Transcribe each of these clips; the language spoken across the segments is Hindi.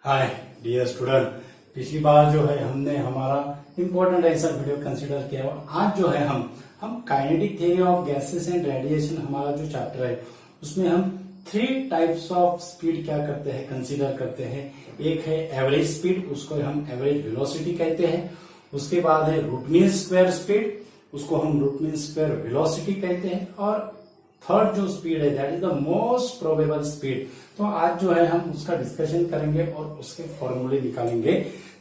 हाय डियर स्टूडेंट, पिछली बार जो है हमने हमारा इम्पोर्टेंट ऐसा वीडियो कंसीडर किया और आज जो है हम kinetic theory of gases and radiation हमारा जो चैप्टर है उसमें हम 3 टाइप्स ऑफ स्पीड क्या करते हैं, कंसीडर करते हैं। एक है एवरेज स्पीड, उसको हम एवरेज वेलोसिटी कहते हैं। उसके बाद है रूट मीन स्क्वायर स्पीड, उसको हम रूट मीन स्क्वायर वेलोसिटी कहते हैं। और थर्ड जो स्पीड है that is the most probable speed. तो आज जो है हम उसका डिस्कशन करेंगे और उसके फॉर्मूले निकालेंगे।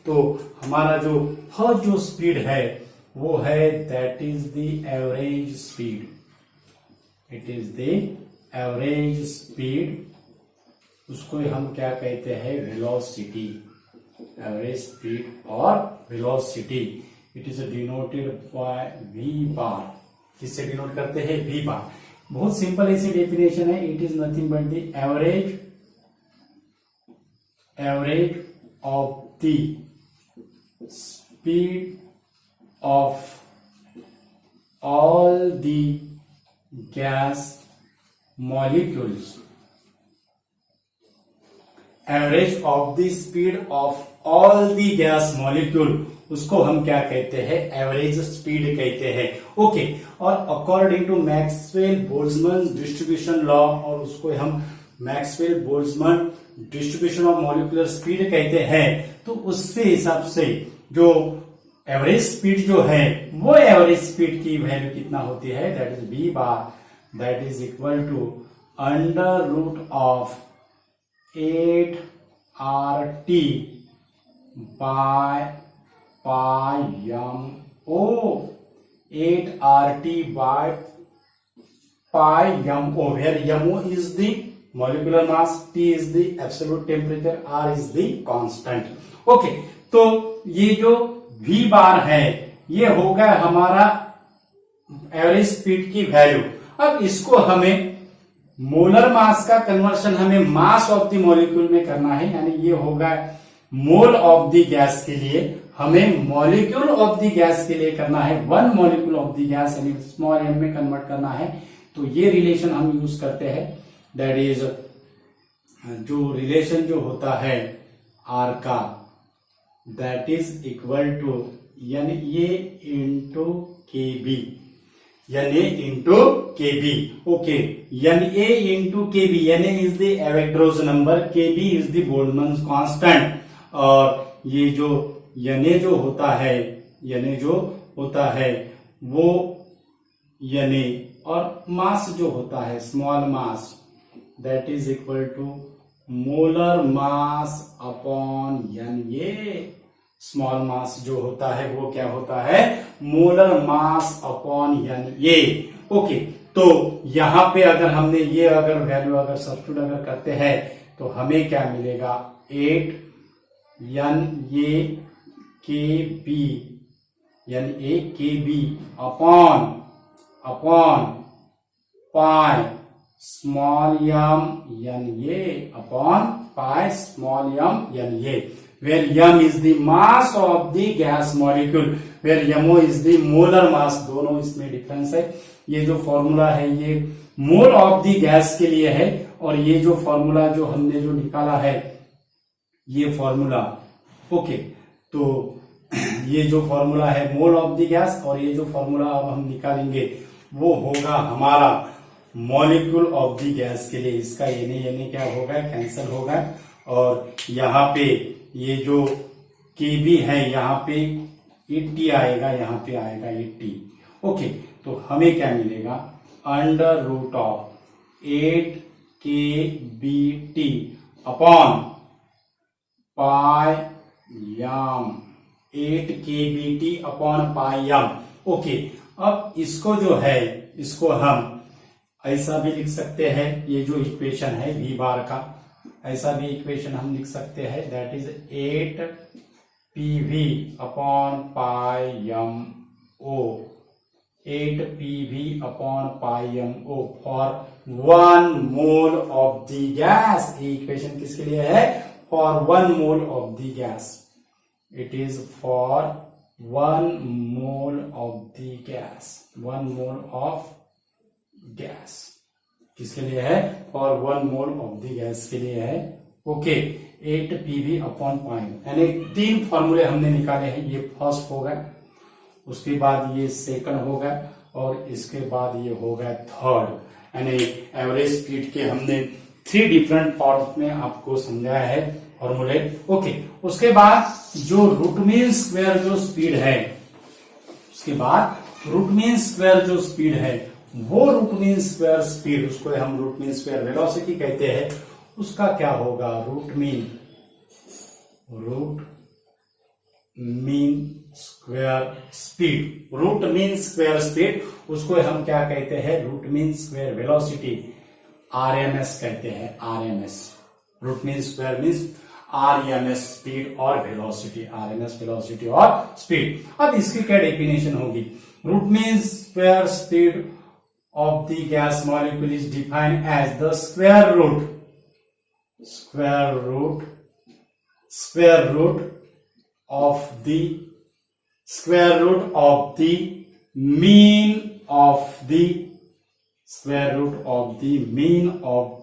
तो हमारा जो फर्स्ट जो स्पीड है वो है that is the average speed. It is the average speed. उसको हम क्या कहते हैं, वेलोसिटी। एवरेज स्पीड और velocity it is denoted by V bar. किससे डिनोट करते हैं, वी बार। बहुत सिंपल ऐसी डेफिनेशन है, it is nothing but the average of the speed of all the gas molecules. Average of the speed of all the gas molecule, उसको हम क्या कहते हैं, एवरेज स्पीड कहते हैं। ओके, और according to Maxwell Boltzmann distribution law, और उसको हम Maxwell Boltzmann distribution of molecular speed कहते हैं। तो उससे हिसाब से जो एवरेज स्पीड जो है वो एवरेज स्पीड की वैल्यू कितना होती है, that is V bar, that is equal to under root of 8RT by pi m o। 8RT by pi m o, where m o is the molecular mass, T is the absolute temperature, R is the constant। Okay, तो ये जो V बार है ये होगा हमारा एवरेज स्पीड की वैल्यू। अब इसको हमें मोलर मास का कन्वर्शन हमें मास ऑफ द मॉलिक्यूल में करना है, यानी ये होगा मोल ऑफ द गैस के लिए हमें मॉलिक्यूल ऑफ द गैस के लिए करना है, 1 मॉलिक्यूल ऑफ द गैस यानी स्मॉल m में कन्वर्ट करना है। तो ये रिलेशन हम यूज करते हैं, दैट इज जो रिलेशन जो होता है R का, दैट इज इक्वल टू यानी ये इंटू KB, यानी इंटू KB। ओके, यानी A इंटू KB, यानी is the Avogadro's number, KB is the Boltzmann constant. और ये जो यानी जो होता है वो यानी, और मास जो होता है small mass, that is equal to molar mass upon n। ये स्मॉल मास जो होता है वो क्या होता है, मोलर मास अपॉन n ये। ओके, तो यहां पे अगर हमने ये अगर वैल्यू अगर सब्स्टिट्यूट अगर करते हैं तो हमें क्या मिलेगा, 8n ये KB, यानी 8 KB upon pi small m n ये upon pi small m n ये, where m is the mass of the gas molecule, where mo is the molar mass। दोनों इसमें डिफरेंस है। ये जो फॉर्मूला है ये मोल ऑफ द गैस के लिए है, और ये जो फॉर्मूला जो हमने जो निकाला है ये फॉर्मूला, ओके, तो ये जो फॉर्मूला है मोल ऑफ द गैस, और ये जो फॉर्मूला अब हम निकालेंगे वो होगा हमारा मॉलिक्यूल ऑफ द गैस के लिए। इसका यानी क्या होगा, कैंसिल होगा, और यहाँ पे ये जो KB है यहाँ पे 80 आएगा, यहाँ पे आएगा 80। ओके, तो हमें क्या मिलेगा, under root of 8KBT upon pi m, 8KBT upon pi m। Okay, अब इसको जो है इसको हम ऐसा भी लिख सकते हैं, ये जो इक्वेशन है V बार का, ऐसा भी इक्वेशन हम लिख सकते हैं, that is 8PV upon pi m o, 8PV upon pi m o for 1 mole of the gas. ये इक्वेशन किसके लिए है, for 1 mole of the gas. It is for 1 mole of the gas, 1 mole of gas किसके लिए है, for 1 mole of the gas के लिए है। ओके 8 PV अपॉन पॉइंट, यानी 3 फॉर्मूले हमने निकाले हैं। ये फर्स्ट हो गया, उसके बाद ये सेकंड हो गया, और इसके बाद ये हो गया थर्ड, यानी एवरेज स्पीड के हमने 3 डिफरेंट पार्ट में आपको समझाया है फॉर्मूले। ओके, उसके बाद जो रूट मीन स्क्वायर जो स्पीड है, उसके बाद रूट मीन स्क्वायर जो स्पीड है, वो रूट मीन स्क्वायर स्पीड, उसको हम रूट मीन स्क्वायर वेलोसिटी कहते हैं, उसका क्या होगा? Root mean square speed, root mean square speed, उसको हम क्या कहते हैं? Root mean square velocity, RMS कहते हैं। RMS, root mean square means RMS speed और वेलोसिटी, आरएमएस वेलोसिटी और स्पीड। अब इसकी क्या डेफिनेशन होगी? Root mean square speed of the gas molecule is defined as the square root of the mean of the square root of the mean of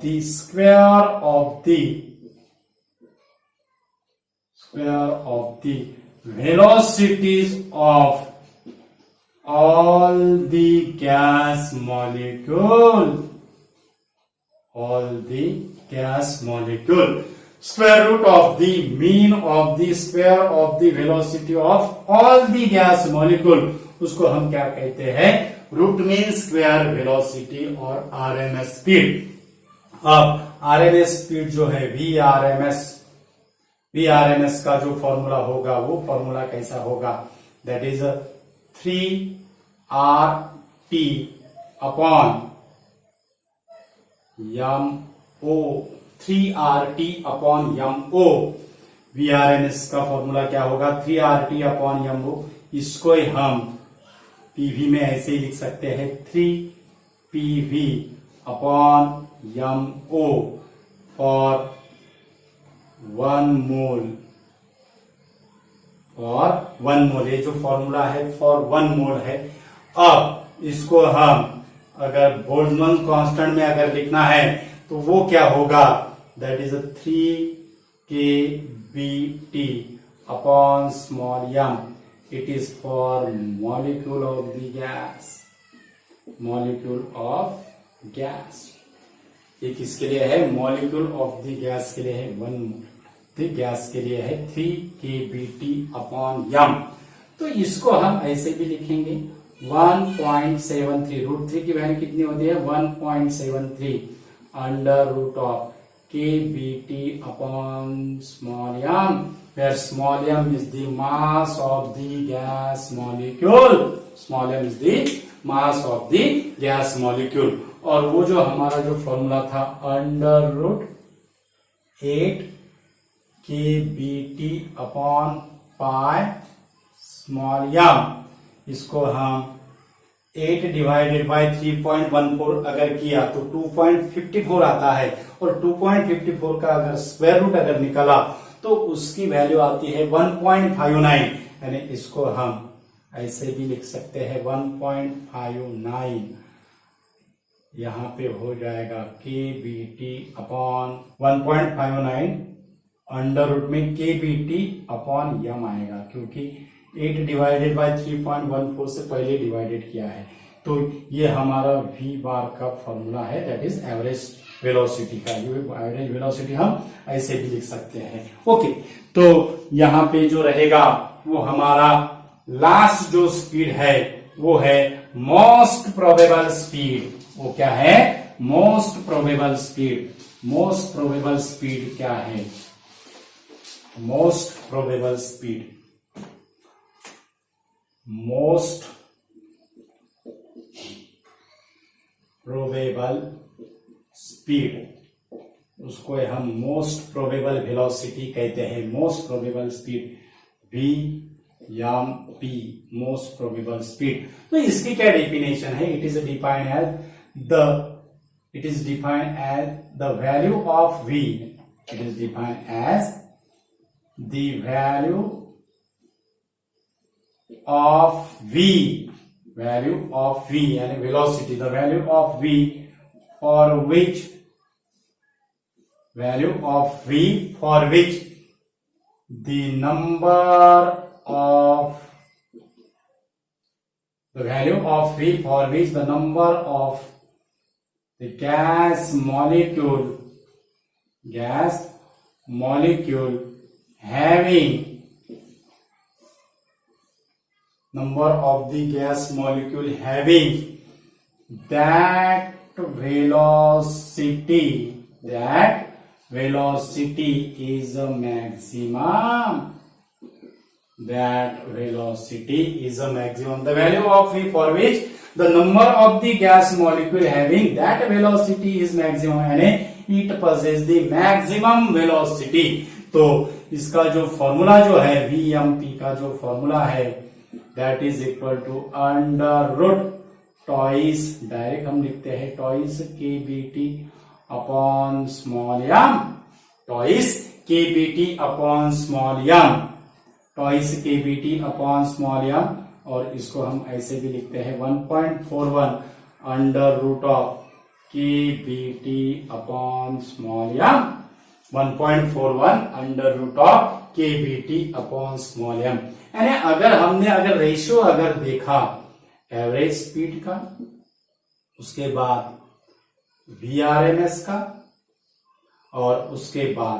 the square of the velocities of all the gas molecule, square root of the mean of the square of the velocity of all the gas molecule, उसको हम क्या कहते हैं? रूट मीन स्क्वायर वेलोसिटी और आरएमएस स्पीड। अब आरएमएस स्पीड जो है Vrms का जो फॉर्मूला होगा, वो फॉर्मूला कैसा होगा? That is 3RT upon MO, 3RT upon MO। Vrms का फॉर्मूला क्या होगा? 3RT upon MO। इसको हम PV में ऐसे ही लिख सकते हैं, 3PV अपॉन MO फॉर 1 मोल, ये जो फॉर्मूला है फॉर 1 मोल है। अब इसको हम अगर बोल्ट्जमैन कांस्टेंट में अगर लिखना है तो वो क्या होगा? That is 3kBT upon small m। It is for molecule of gas. ये किसके लिए है? मॉलिक्यूल ऑफ द गैस के लिए है, 1 मोल गैस के लिए है 3kBT अपॉन m। तो इसको हम ऐसे भी लिखेंगे 1.73, रूट 3 की वैल्यू कितनी होती है? 1.73 under root of kBT upon small m, where small m is the mass of the gas molecule, small m is the mass of the gas molecule। और वो जो हमारा जो फॉर्मूला था under root 8kBT upon pi small m, इसको हम 8 डिवाइडेड बाय 3.14 अगर किया तो 2.54 आता है, और 2.54 का अगर स्क्वायर रूट अगर निकाला तो उसकी वैल्यू आती है 1.59, यानी इसको हम ऐसे भी लिख सकते हैं 1.59। यहां पे हो जाएगा kBT अपॉन 1.59 अंडर रूट में kBT अपॉन m आएगा, क्योंकि 8 डिवाइडेड बाय 3.14 से पहले डिवाइडेड किया है। तो ये हमारा v बार का फॉर्मूला है, दैट इज एवरेज वेलोसिटी का। ये एवरेज वेलोसिटी हम ऐसे भी लिख सकते हैं। ओके, तो यहाँ पे जो रहेगा वो हमारा लास्ट जो स्पीड है वो है मोस्ट प्रोबेबल स्पीड। वो क्या है? Most probable speed. Most probable speed क्या है? Most probable speed, most probable speed, उसको हम मोस्ट प्रोबेबल वेलोसिटी कहते हैं। Most probable speed VMP, most probable speed. तो इसकी क्या डेफिनेशन है? It is defined as the value of V। It is defined as the value of V, यानी velocity, the value of V for which value of V for which the number of the value of V for which the number of the gas molecule having number of the gas molecule having that velocity is a maximum. That velocity is a maximum. The value of V for which the number of the gas molecule having that velocity is maximum, यानी it possesses the maximum velocity. तो इसका जो फॉर्मूला जो है VMP का जो फॉर्मूला है that is equal to under root twice, direct हम लिखते हैं twice KBT upon small m, twice KBT upon small m, twice KBT upon small m, और इसको हम ऐसे भी लिखते हैं 1.41 under root of KBT upon small m, 1.41 under root of KBT upon small m। यानी अगर रेशियो अगर देखा एवरेज स्पीड का, उसके बाद VRMS का, और उसके बाद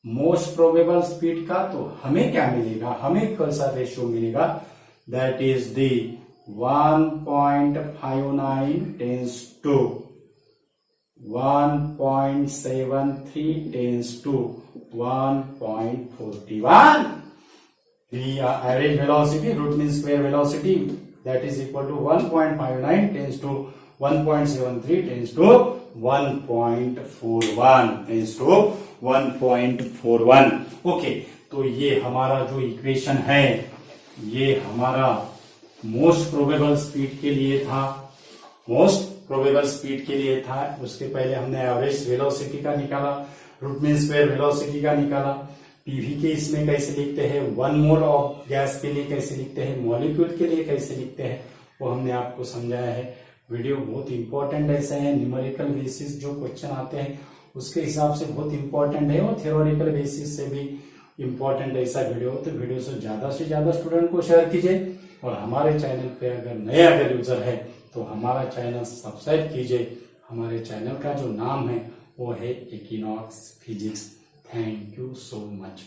मोस्ट प्रोबेबल स्पीड का, तो हमें क्या मिलेगा, हमें कौन सा रेशियो मिलेगा, that is the 1.59 tens to 1.73 tens to 1.41। The average velocity, root mean square velocity, that is equal to 1.59 tends to 1.73 tends to 1.41 tends to 1.41। Okay, तो ये हमारा जो इक्वेशन है ये हमारा मोस्ट प्रोबेबल स्पीड के लिए था, उसके पहले हमने एवरेज वेलोसिटी का निकाला, रूट मीन स्क्वायर वेलोसिटी का निकाला, पीवी के इसमें कैसे लिखते हैं, 1 मोल ऑफ गैस के लिए कैसे लिखते हैं, मॉलिक्यूल के लिए कैसे लिखते हैं, वो हमने आपको समझाया है। वीडियो बहुत इंपॉर्टेंट ऐसा है, न्यूमेरिकल बेसिस जो क्वेश्चन आते हैं उसके हिसाब से बहुत इंपॉर्टेंट है, और थियोरेटिकल बेसिस से भी इंपॉर्टेंट ऐसा वीडियो, तो वीडियो से ज्यादा स्टूडेंट को शेयर कीजिए, और हमारे चैनल पे अगर नया यूजर है तो हमारा चैनल सब्सक्राइब कीजिए। हमारे चैनल का जो नाम है वो है equinox physics. Thank you so much.